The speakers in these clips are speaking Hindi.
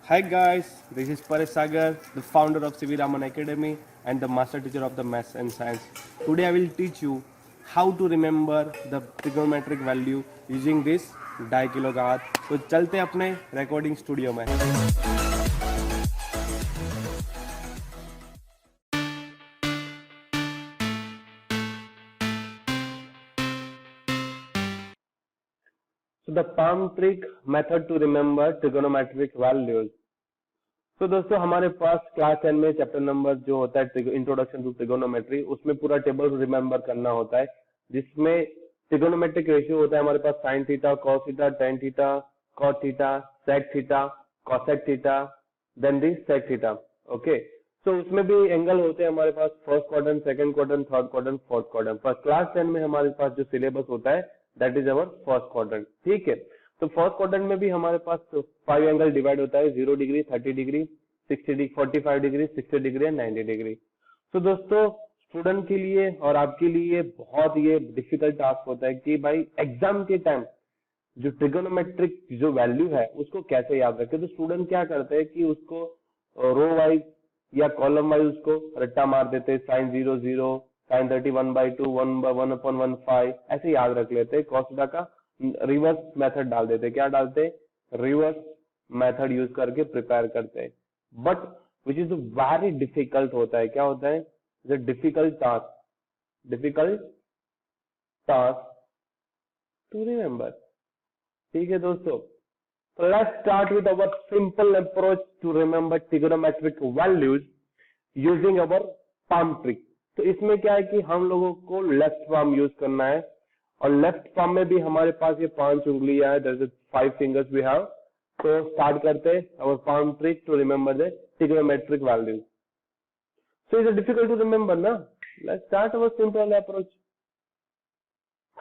Hi guys, this is Paresh Sagar, the founder of CV Raman Academy and the master teacher of the Maths and Science. Today I will teach you how to remember the trigonometric value using this डाइकिलोग्राफ। तो चलते हैं अपने रिकॉर्डिंग स्टूडियो में। So the palm trick method to remember trigonometric values. तो दोस्तों हमारे पास क्लास 10 में चैप्टर नंबर जो होता है इंट्रोडक्शन टू ट्रिगोनोमेट्री, उसमें पूरा टेबल रिमेम्बर करना होता है, जिसमें ट्रिगोनोमेट्रिक रेशियो होता है हमारे पास sine theta, cos theta, tan theta, cot theta, sec theta, cosec theta, then the sec theta. Okay, तो उसमें भी एंगल होते हैं हमारे पास first quadrant, second quadrant, third quadrant, fourth quadrant. पर क्लास 10 में हमारे पास जो सिलेबस होता है that is our first quadrant. ठीक है, तो फर्स्ट क्वाड्रेंट में भी हमारे पास 5 एंगल डिवाइड होता है, 0 degree, 30 degree, 60 degree, 45 degree, 60 degree and 90 degree. तो दोस्तों स्टूडेंट के लिए और आपके लिए बहुत ये डिफिकल्ट टास्क होता है कि भाई एग्जाम के टाइम जो ट्रिगोनोमेट्रिक जो वैल्यू है उसको कैसे याद रखें। तो स्टूडेंट क्या करते हैं कि उसको रो वाइज या कॉलम वाइज उसको रट्टा मार देते हैं, साइन 0 0, साइन 30 1/2, 1/1/15 ऐसे याद रख लेते हैं। कॉस थीटा का रिवर्स मेथड डाल देते, क्या डालते, रिवर्स मेथड यूज करके प्रिपेयर करते हैं। But which is very difficult होता है, क्या होता है, डिफिकल्ट टास्क टू रिमेम्बर। ठीक है दोस्तों, तो let's start with our simple approach to remember trigonometric values using our palm trick. तो इसमें क्या है कि हम लोगों को लेफ्ट पाम यूज करना है, और लेफ्ट पाम में भी हमारे पास ये 5 उंगलियां है, that is 5 fingers we have. तो स्टार्ट करते हैं our palm trick to remember the trigonometric values. So is difficult to remember ना, let's start our simple approach.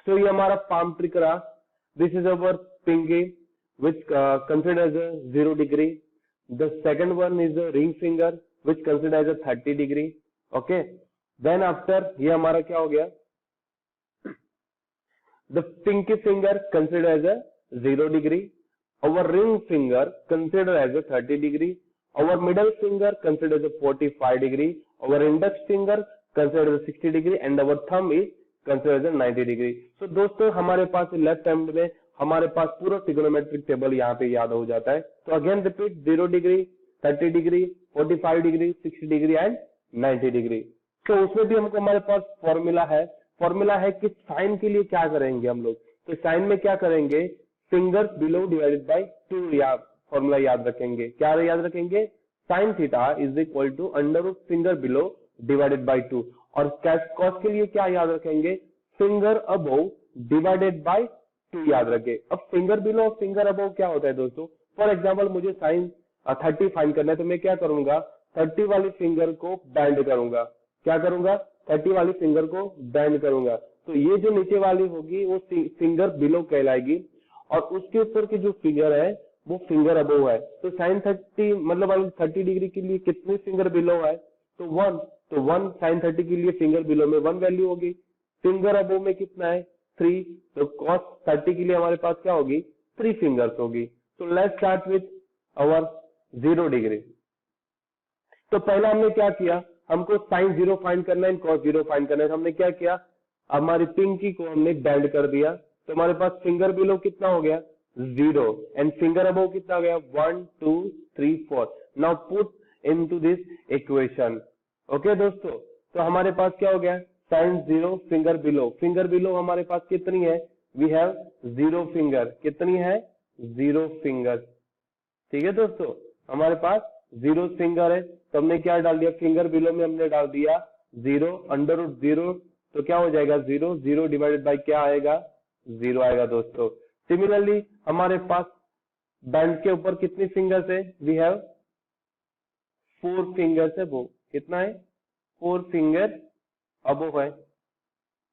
So ये हमारा पाम ट्रिक रहा, this is our pinky which considered as a 0 degree. The second one is the ring finger which considered as a 30 degree. Okay, then after ये हमारा क्या हो गया, the pinky finger considered as a 0 degree, our ring finger considered as a 30 degree, our middle finger considered as a 45 degree, our index finger considered as a 60 degree and our thumb is considered as a 90 degree. So दोस्तों हमारे पास लेफ्ट हैंड में हमारे पास पूरा ट्रिगोनोमेट्रिक टेबल यहाँ पे याद हो जाता है। तो again repeat, 0 degree, 30 degree, 45 degree, 60 degree and 90 degree. तो उसमें भी हमको हमारे पास फॉर्मूला है कि साइन के लिए क्या करेंगे हम लोग। तो साइन में क्या करेंगे, fingers below divided by 2 formula याद रखेंगे। क्या याद रखेंगे, sine theta is equal to under finger below divided by 2। और कॉस के लिए क्या याद रखेंगे, फिंगर अबोव डिवाइडेड बाय 2 याद रखे। अब फिंगर बिलो और फिंगर अबव क्या होता है दोस्तों, फॉर एग्जांपल मुझे साइन 30 फाइंड करना है, तो मैं क्या करूंगा, 30 वाली फिंगर को बैंड करूंगा। क्या करूंगा, 30 वाली फिंगर को बैंड करूंगा। तो ये जो नीचे वाली होगी वो फिंगर बिलो कहलाएगी, और उसके ऊपर की जो फिंगर है वो फिंगर अबव है। तो साइन 30 मतलब 30 डिग्री के लिए कितनी फिंगर बिलो है, तो 1। तो 1 साइन 30 के लिए फिंगर बिलो में 1 वैल्यू होगी, फिंगर अबव में कितना है 3। तो cos 30 के लिए हमारे पास क्या होगी, 3 फिंगर्स होगी। तो let's start with our 0 degree. तो पहला हमने क्या किया, हमको साइन 0 फाइंड करना है, cos 0 फाइंड करना है। तो हमने क्या किया, हमारी पिंकी को हमने बैंड कर दिया। तो हमारे पास फिंगर बिलो कितना हो गया, 0, एंड फिंगर अबव कितना हो गया, 1 2 3 4। Now put into this equation. Okay दोस्तों, तो हमारे पास क्या हो गया, साइन 0 फिंगर बिलो हमारे पास कितनी है, वी हैव 0 फिंगर। कितनी है, 0 फिंगर। ठीक है दोस्तों, हमारे पास 0 फिंगर है। तो हमने क्या डाल दिया, फिंगर बिलो में हमने डाल दिया 0, अंडर रूट 0, तो क्या हो जाएगा 0, 0 डिवाइडेड बाय क्या आएगा, 0 आएगा दोस्तों। सिमिलरली हमारे पास बैंड के ऊपर कितनी फिंगर्स है, वी हैव 4 फिंगर्स है। वो कितना है, 4 फिंगर अबव है।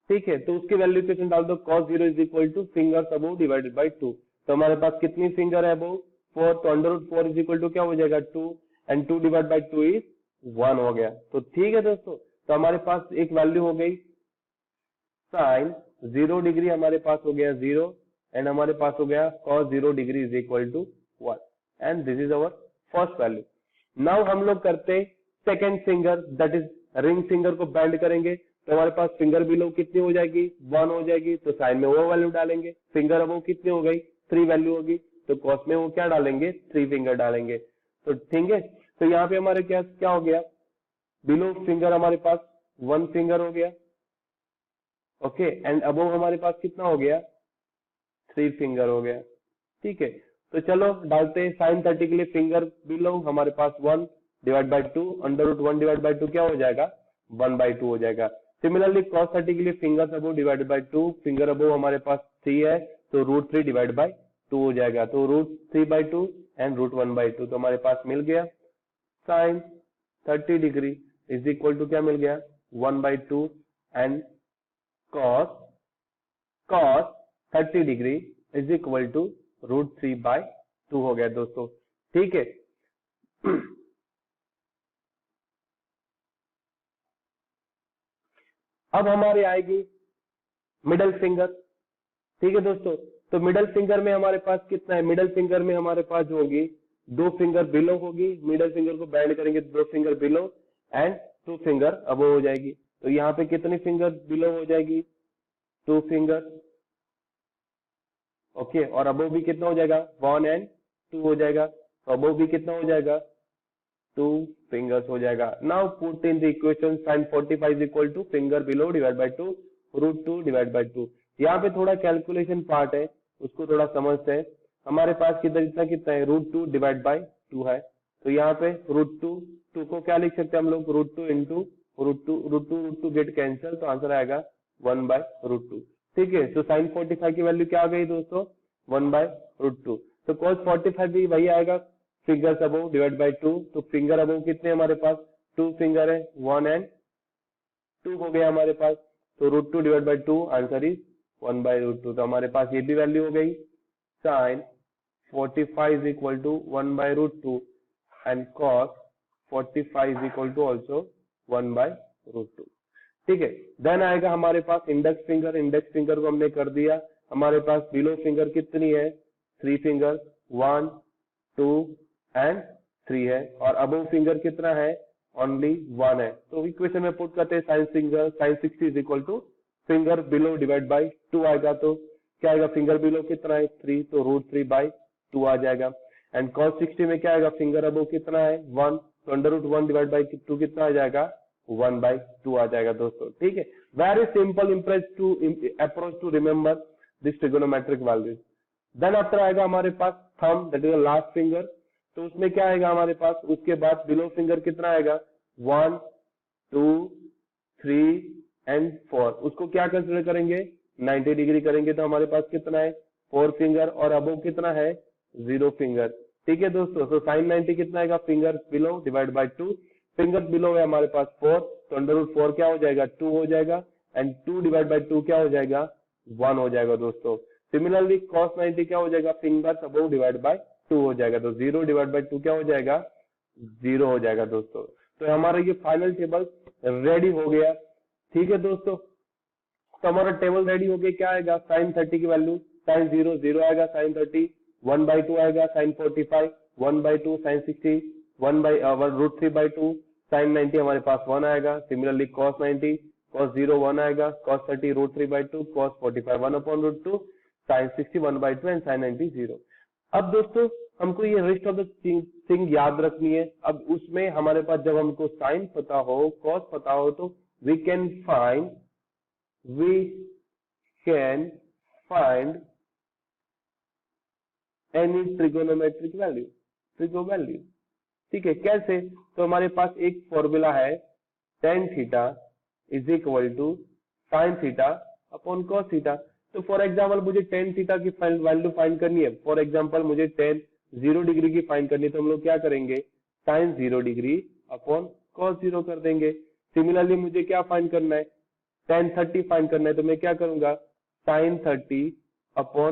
ठीक है, तो उसकी वैल्यू इक्वेशन डाल दो, cos 0 is equal two fingers above divided by 2। तो हमारे पास कितनी फिंगर है अबव, 4। तो under root 4 is equal to क्या हो जाएगा, 2, एंड 2 डिवाइड बाय 2 इज 1 हो गया। तो ठीक है दोस्तों, तो हमारे पास एक वैल्यू हो गई, साइन 0 डिग्री हमारे पास हो गया 0, एंड हमारे पास हो गया cos 0 degree is equal to 1, and this is our first value. Now हम लोग करते second finger, that is ring finger को बैंड करेंगे, तो हमारे पास फिंगर बिलो कितनी हो जाएगी, 1 हो जाएगी, तो साइन में वो वैल्यू डालेंगे। फिंगर अब वो कितनी हो गई, 3 वैल्यू होगी, तो कॉस में वो क्या डालेंगे, 3 फिंगर डालेंगे। तो ठीक है, तो यहाँ पे हमारे क्या हो गया, बिलो फिंगर हमारे पास 1 फिंगर हो गया, ओके, एंड अबव हमारे पास कितना हो गया, 3 फिंगर हो गया। ठीक है, तो चलो डालते हैं साइन 30 के लिए फिंगर बिलो हमारे पास 1 divide by 2, under root 1 divide by 2 क्या हो जाएगा, 1/2 हो जाएगा। सिमिलरली cos 30 के लिए finger above divide by 2, finger above हमारे पास 3 है, तो रूट 3 डिवाइड बाई 2 हो जाएगा, तो रूट 3/2 एंड रूट 1/2, तो हमारे पास मिल गया sine 30 degree is equal to क्या मिल गया, 1/2 and cos 30 degree is equal to root 3/2 हो गया दोस्तों। ठीक है, अब हमारी आएगी मिडल फिंगर। ठीक है दोस्तों, तो मिडल फिंगर में हमारे पास कितना है, मिडल फिंगर में हमारे पास होगी 2 फिंगर बिलो होगी, मिडल फिंगर को बैंड करेंगे 2 finger below and 2 finger above हो जाएगी। तो यहाँ पे कितनी फिंगर बिलो हो जाएगी, 2 फिंगर, ओके, और अबव भी कितना हो जाएगा, 1 एंड 2 हो जाएगा, तो अबव भी कितना हो जाएगा, 2 फिंगर्स हो जाएगा। Now put in the equation sin 45 is equal to finger below divide by 2 root 2 divide by 2। यहाँ पे थोड़ा कैलकुलेशन पार्ट है, उसको थोड़ा समझते हैं। हमारे पास कितना कितना है, रूट 2 डिवाइड बाय 2 है, तो यहाँ पे रूट 2 को क्या लिख सकते हैं हम लोग, root 2 into root two get cancel, तो आंसर आएगा 1/√2। ठीक है, तो साइन 45 की वैल्यू क्या आ गई दोस्तों, 1/√2। तो cos 45 भी वही आएगा, फिंगर्स अबव डिवाइड बाय 2, तो फिंगर अबव कितने हमारे पास, 2 फिंगर है, 1 एंड 2 हो गया हमारे पास, तो root 2 divide by 2 answer is 1/√2। तो हमारे पास ये भी वैल्यू हो गई, sine 45 is equal to 1/√2 and cos 45 is equal to also 1/√2। ठीक है, देन आएगा हमारे पास इंडेक्स फिंगर। इंडेक्स फिंगर को हमने कर दिया, हमारे पास बिलो फिंगर कितनी है, 3 फिंगर, 1 2 एंड 3 है, और अबव फिंगर कितना है, ओनली 1 है। तो इक्वेशन में पुट करते हैं sine finger, sine 60 is equal to finger below divide by 2 आएगा, तो क्या आएगा, फिंगर बिलो कितना है, 3, तो रूट 3/2 आ जाएगा। एंड cos 60 में क्या आएगा, फिंगर अबव कितना है, 1, तो अंडर रूट 1 डिवाइड बाई 2 कितना आ जाएगा, 1/2 आ जाएगा दोस्तों। ठीक है, very simple approach to remember this trigonometric values. Then after आएगा हमारे पास thumb, that is the last finger, तो उसमें क्या आएगा हमारे पास, उसके बाद बिलो फिंगर कितना आएगा, 1 2 3 एंड 4, उसको क्या कंसिडर करेंगे, 90 डिग्री करेंगे, तो हमारे पास कितना है, 4 फिंगर, और अबव कितना है, 0 फिंगर। ठीक है दोस्तों, तो साइन 90 कितना आएगा, finger below divide by 2, finger below है हमारे पास 4, तो अंडर रूट 4 क्या हो जाएगा, 2 हो जाएगा, एंड 2 डिवाइड बाय 2 क्या हो जाएगा, 1 हो जाएगा दोस्तों। सिमिलरली cos 90 क्या हो जाएगा, फिंगर अबव डिवाइड बाय 2 हो जाएगा, तो 0 डिवाइड बाय 2 क्या हो जाएगा, 0 हो जाएगा दोस्तों। तो हमारा ये फाइनल टेबल रेडी हो गया। ठीक है दोस्तों, तो हमारा टेबल रेडी हो गया, क्या आएगा, साइन 30 की वैल्यू, साइन 0 0 आएगा, साइन 30 1/2 आएगा, साइन 45 1/2, साइन 60 रूट 3/2, साइन 90 हमारे पास 1 आएगा। सिमिलरली cos 90 cos 0 1 आएगा, cos 30 रूट 3/2, cos 45 1/√2, साइन 60 1/2 एंड साइन 90 0। अब दोस्तों हमको ये रेस्ट ऑफ द थिंग याद रखनी है। अब उसमें हमारे पास जब हमको साइन पता हो, cos पता हो, तो we can find any trigonometric value. ठीक है, कैसे, तो हमारे पास एक फॉर्मूला है, tan theta is equal to sine theta upon cos theta. तो फॉर एग्जाम्पल मुझे tan थीटा की वैल्यू फाइंड करनी है, फॉर एग्जाम्पल मुझे tan 0 डिग्री की फाइंड करनी है, तो हम लोग क्या करेंगे, साइन 0 डिग्री अपॉन cos 0 कर देंगे। सिमिलरली मुझे क्या फाइंड करना है, tan 30 फाइंड करना है, तो मैं क्या करूंगा, साइन 30 अपॉन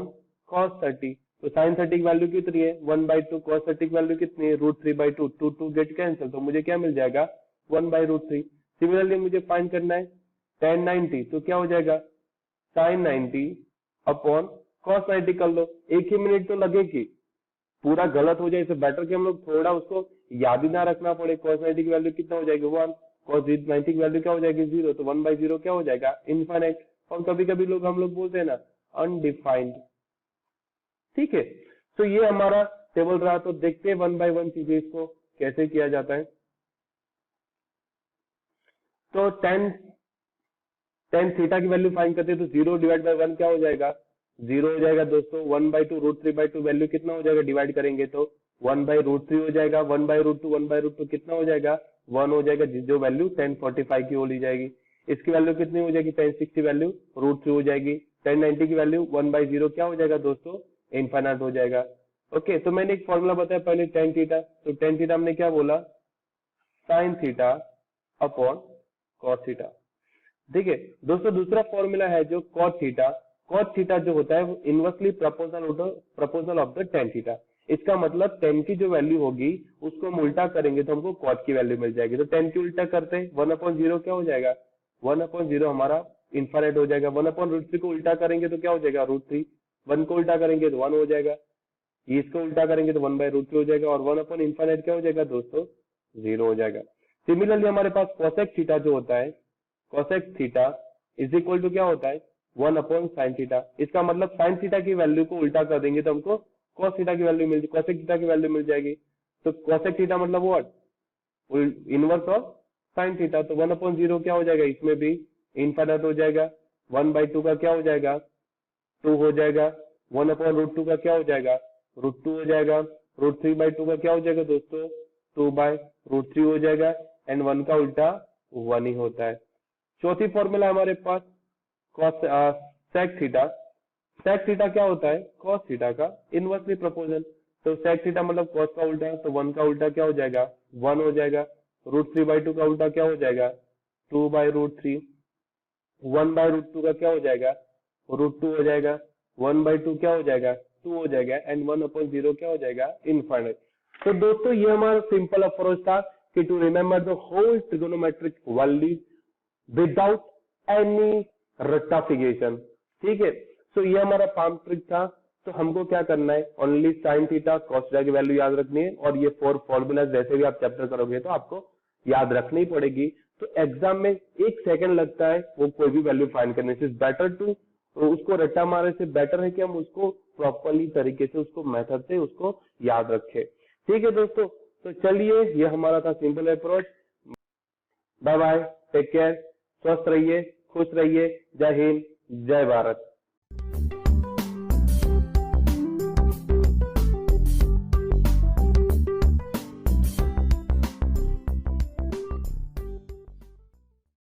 cos 30। तो साइन 30 की वैल्यू कितनी है, 1/2, cos 30 की वैल्यू कितनी है, रूट 3/2, 2 गेट कैंसिल, तो मुझे क्या मिल जाएगा, 1/√3। सिमिलरली मुझे फाइंड करना है tan 90, तो क्या हो जाएगा, साइन 90 अपॉन cos 90 कर लो, एक ही मिनट तो लगेगी, पूरा गलत हो जाए, इससे बेटर कि हम लोग थोड़ा उसको याद ही ना रखना पड़े। cos 90 की वैल्यू कितना हो जाएगी 1, cos 90 की वैल्यू क्या हो जाएगी 0, तो 1/0 क्या हो जाएगा इनफाइनाइट। और कभी कभी हम लोग बोलते हैं ना अनडिफाइंड। ठीक है, तो ये हमारा टेबल रहा। तो देखते हैं 1 बाय 1 चीजें इसको कैसे किया जाता है। तो tan थीटा की वैल्यू फाइंड करते हैं, तो 0 डिवाइड बाय 1 क्या हो जाएगा 0 हो जाएगा दोस्तों। 1/2 √3/2 वैल्यू कितना हो जाएगा, डिवाइड करेंगे तो 1/√3 हो जाएगा। 1/√2 1/√2 कितना हो जाएगा 1 हो जाएगा, जो वैल्यू tan 45 की हो ली जाएगी। इसकी वैल्यू कितनी हो जाएगी tan 60 वैल्यू √3 हो जाएगी। tan 90 की वैल्यू 1/0 क्या हो जाएगा दोस्तों इनफाइनाइट हो जाएगा। ओके, तो मैंने एक फॉर्मूला बताया पहले tan थीटा, तो tan थीटा हमने क्या बोला sin theta upon cos theta. ठीक है दोस्तों, दूसरा फॉर्मूला है जो cot थीटा। cot थीटा जो होता है वो inversely proportional of the tan theta. इसका मतलब tan की जो वैल्यू होगी उसको हम उल्टा करेंगे तो हमको cot की वैल्यू मिल जाएगी। तो tan की उल्टा करते हैं 1/0 क्या हो जाएगा 1/0 हमारा इनफाइनाइट हो जाएगा। 1/√3 को उल्टा करेंगे तो क्या हो जाएगा √3। 1 को उल्टा करेंगे तो 1 हो जाएगा। इसको उल्टा करेंगे तो 1/√3 हो जाएगा। और 1/इनफाइनाइट क्या हो जाएगा दोस्तों 0 हो जाएगा। सिमिलरली हमारे पास cosec थीटा जो होता है, cosec theta is equal to क्या होता है 1/sin थीटा। इसका मतलब sin थीटा की वैल्यू को उल्टा कर देंगे तो हमको cos थीटा की वैल्यू cosec थीटा की वैल्यू मिल जाएगी। तो cosec थीटा मतलब what inverse of sin theta. तो 1/0 क्या हो जाएगा, इसमें भी इनफाइनाइट हो जाएगा। 1/2 का क्या हो जाएगा 2 हो जाएगा। 1/√2 का क्या हो जाएगा √2 हो जाएगा। √3/2 का क्या हो जाएगा दोस्तों 2/√3 हो जाएगा। एंड 1 का उल्टा 1 ही होता है। चौथी फॉर्मूला हमारे पास sec थीटा। sec थीटा क्या होता है cos थीटा का इनवर्सली प्रोपोर्शनल। तो sec थीटा मतलब cos का उल्टा, तो 1 का उल्टा क्या हो जाएगा 1 हो जाएगा। √3/2 का उल्टा क्या हो जाएगा 2/√3। 1/√2 का क्या हो जाएगा √2 हो जाएगा। 1/2 क्या हो जाएगा 2 हो जाएगा। एंड 1/0 क्या हो जाएगा इनफाइनाइट। तो दोस्तों ये हमारा सिंपल अप्रोच था कि to remember the whole trigonometric value without any rectification. ठीक है, तो ये हमारा पाम ट्रिक था। तो हमको क्या करना है only sine theta cos theta की वैल्यू याद रखनी है। और ये 4 फॉर्मूला जैसे भी आप चैप्टर करोगे तो आपको याद रखनी पड़ेगी। तो एग्जाम में 1 सेकंड लगता है वो कोई भी वैल्यू फाइंड करने से। बेटर टू उसको रट्टा मारने से बेटर है कि हम उसको प्रॉपरली तरीके से उसको मेथड से उसको याद रखें। ठीक है दोस्तों, तो चलिए ये हमारा था simple approach. Bye bye, take care, स्वस्थ रहिए, खुश रहिए। जय हिंद, जय भारत।